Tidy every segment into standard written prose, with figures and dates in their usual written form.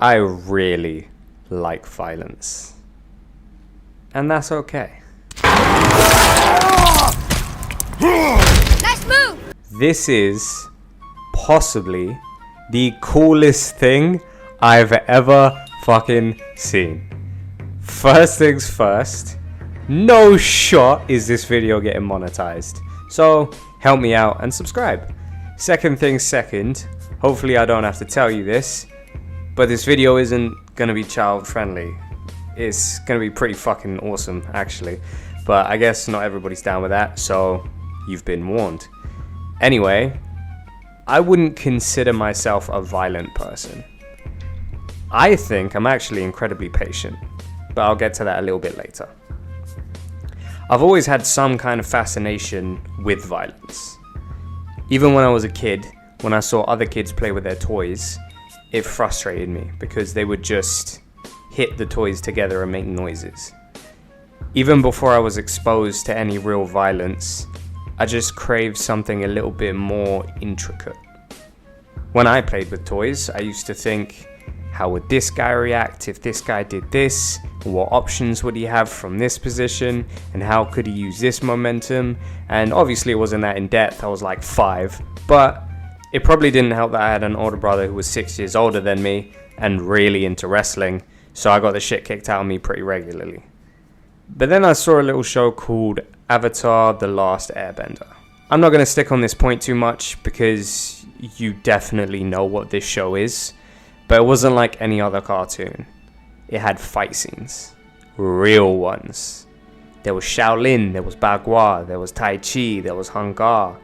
I really like violence. And that's okay. Nice move! This is possibly the coolest thing I've ever fucking seen. First things first, no shot is this video getting monetized. So help me out and subscribe. Second things second, hopefully I don't have to tell you this, but this video isn't gonna be child friendly. It's gonna be pretty fucking awesome actually, but I guess not everybody's down with that, so you've been warned. Anyway, I wouldn't consider myself a violent person. I think I'm actually incredibly patient, but I'll get to that a little bit later. I've always had some kind of fascination with violence. Even when I was a kid, when I saw other kids play with their toys, it frustrated me because they would just hit the toys together and make noises. Even before I was exposed to any real violence, I just craved something a little bit more intricate. When I played with toys, I used to think, how would this guy react if this guy did this? What options would he have from this position? And how could he use this momentum? And obviously it wasn't that in depth, I was like 5. But it probably didn't help that I had an older brother who was 6 years older than me and really into wrestling. So I got the shit kicked out of me pretty regularly. But then I saw a little show called Avatar: The Last Airbender. I'm not going to stick on this point too much because you definitely know what this show is. But it wasn't like any other cartoon. It had fight scenes. Real ones. There was Shaolin, there was Bagua, there was Tai Chi, there was Hung Gar.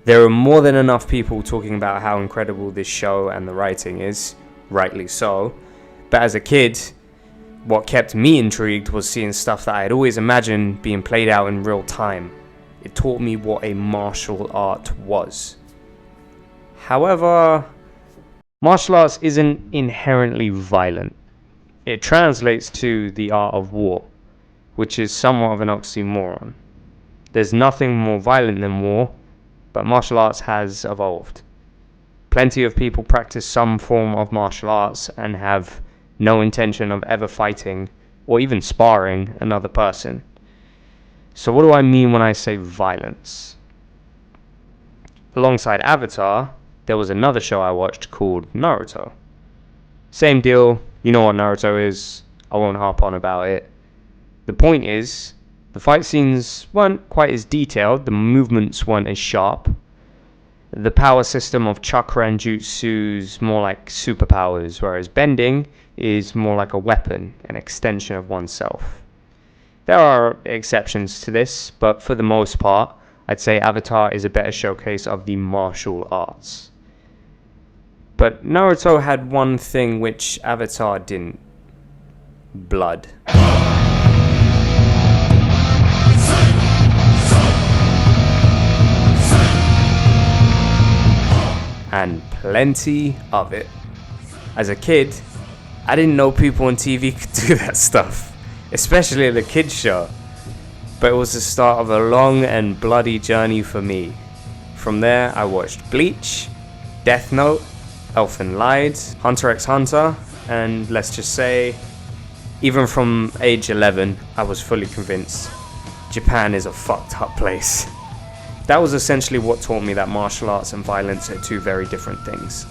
There are more than enough people talking about how incredible this show and the writing is. Rightly so. But as a kid, what kept me intrigued was seeing stuff that I had always imagined being played out in real time. It taught me what a martial art was. However, martial arts isn't inherently violent. It translates to the art of war, which is somewhat of an oxymoron. There's nothing more violent than war, but martial arts has evolved. Plenty of people practice some form of martial arts and have no intention of ever fighting or even sparring another person. So what do I mean when I say violence? Alongside Avatar, there was another show I watched called Naruto. Same deal, you know what Naruto is, I won't harp on about it. The point is, the fight scenes weren't quite as detailed, the movements weren't as sharp. The power system of chakra and jutsu's more like superpowers, whereas bending is more like a weapon, an extension of oneself. There are exceptions to this, but for the most part, I'd say Avatar is a better showcase of the martial arts. But Naruto had one thing which Avatar didn't. Blood. And plenty of it. As a kid, I didn't know people on TV could do that stuff, especially at the kids show. But it was the start of a long and bloody journey for me. From there, I watched Bleach, Death Note, Elfen Lied, Hunter x Hunter, and let's just say, even from age 11, I was fully convinced Japan is a fucked up place. That was essentially what taught me that martial arts and violence are two very different things.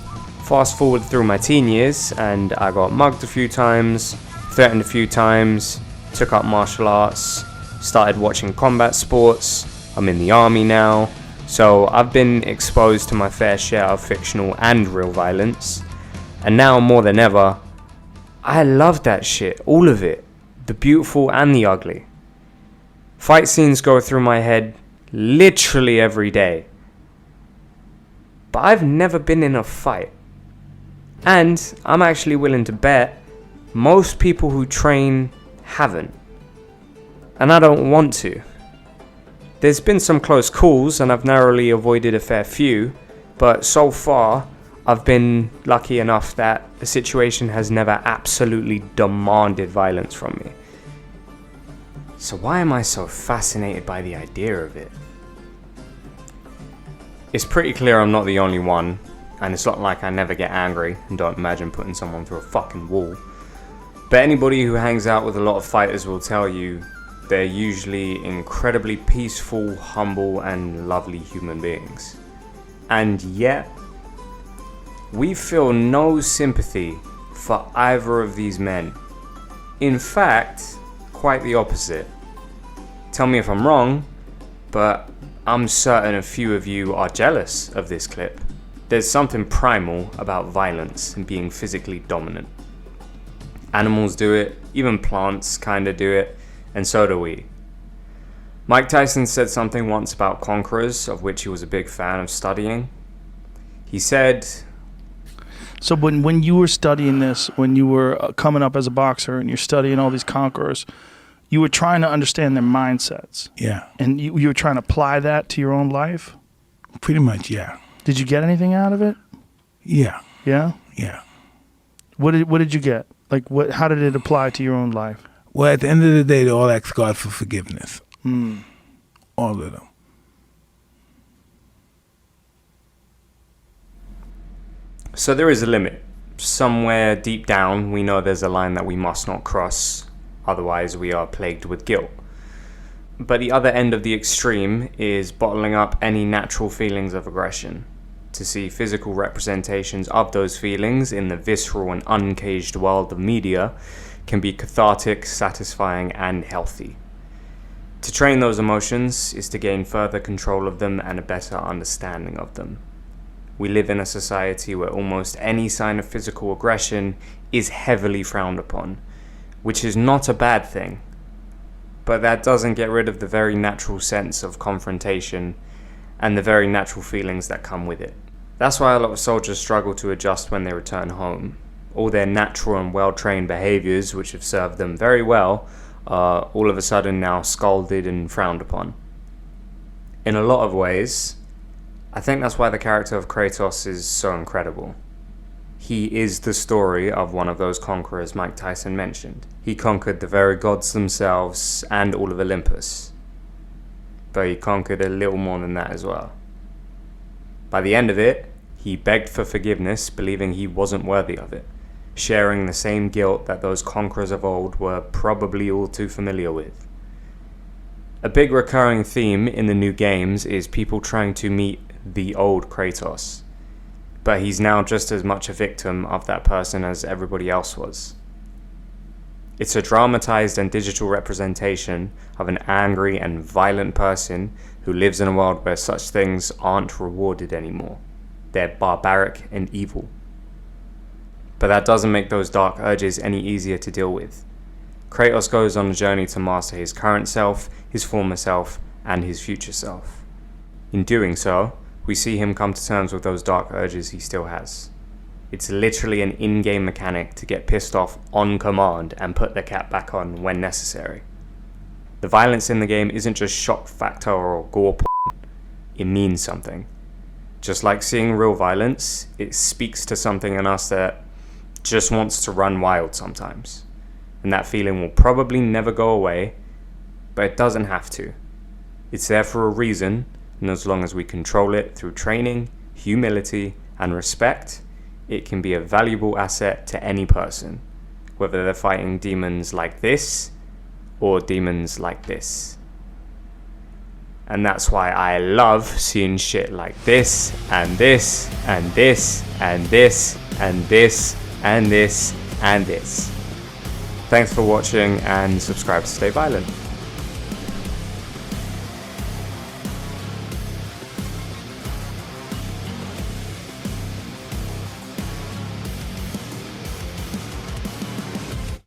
Fast forward through my teen years, and I got mugged a few times, threatened a few times, took up martial arts, started watching combat sports, I'm in the army now, so I've been exposed to my fair share of fictional and real violence, and now more than ever, I love that shit, all of it, the beautiful and the ugly. Fight scenes go through my head literally every day, but I've never been in a fight, and I'm actually willing to bet most people who train haven't, and I don't want to. There's been some close calls and I've narrowly avoided a fair few, but so far I've been lucky enough that the situation has never absolutely demanded violence from me. So why am I so fascinated by the idea of it? It's pretty clear I'm not the only one, And it's not like I never get angry and don't imagine putting someone through a fucking wall. But anybody who hangs out with a lot of fighters will tell you they're usually incredibly peaceful, humble, and lovely human beings. And yet, we feel no sympathy for either of these men. In fact, quite the opposite. Tell me if I'm wrong, but I'm certain a few of you are jealous of this clip. There's something primal about violence and being physically dominant. Animals do it, even plants kinda do it, and so do we. Mike Tyson said something once about Conquerors, of which he was a big fan of studying. He said... So when you were studying this, when you were coming up as a boxer and you're studying all these conquerors, you were trying to understand their mindsets. Yeah. And you were trying to apply that to your own life? Pretty much, yeah. Did you get anything out of it? Yeah. Yeah? Yeah. What did you get? Like, how did it apply to your own life? Well, at the end of the day, they all ask God for forgiveness. Mm. All of them. So there is a limit. Somewhere deep down, we know there's a line that we must not cross, otherwise we are plagued with guilt. But the other end of the extreme is bottling up any natural feelings of aggression. To see physical representations of those feelings in the visceral and uncaged world of media can be cathartic, satisfying, and healthy. To train those emotions is to gain further control of them and a better understanding of them. We live in a society where almost any sign of physical aggression is heavily frowned upon, which is not a bad thing. But that doesn't get rid of the very natural sense of confrontation and the very natural feelings that come with it. That's why a lot of soldiers struggle to adjust when they return home. All their natural and well-trained behaviors, which have served them very well, are all of a sudden now scolded and frowned upon. In a lot of ways, I think that's why the character of Kratos is so incredible. He is the story of one of those conquerors Mike Tyson mentioned. He conquered the very gods themselves and all of Olympus. But he conquered a little more than that as well. By the end of it, he begged for forgiveness, believing he wasn't worthy of it, sharing the same guilt that those conquerors of old were probably all too familiar with. A big recurring theme in the new games is people trying to meet the old Kratos, but he's now just as much a victim of that person as everybody else was. It's a dramatized and digital representation of an angry and violent person who lives in a world where such things aren't rewarded anymore. They're barbaric and evil. But that doesn't make those dark urges any easier to deal with. Kratos goes on a journey to master his current self, his former self, and his future self. In doing so, we see him come to terms with those dark urges he still has. It's literally an in-game mechanic to get pissed off on command and put the cap back on when necessary. The violence in the game isn't just shock factor or gore porn. It means something. Just like seeing real violence, it speaks to something in us that just wants to run wild sometimes. And that feeling will probably never go away, but it doesn't have to. It's there for a reason, and as long as we control it through training, humility, and respect, it can be a valuable asset to any person, whether they're fighting demons like this or demons like this. And that's why I love seeing shit like this, and this, and this, and this, and this, and this, and this. Thanks for watching, and subscribe to stay violent.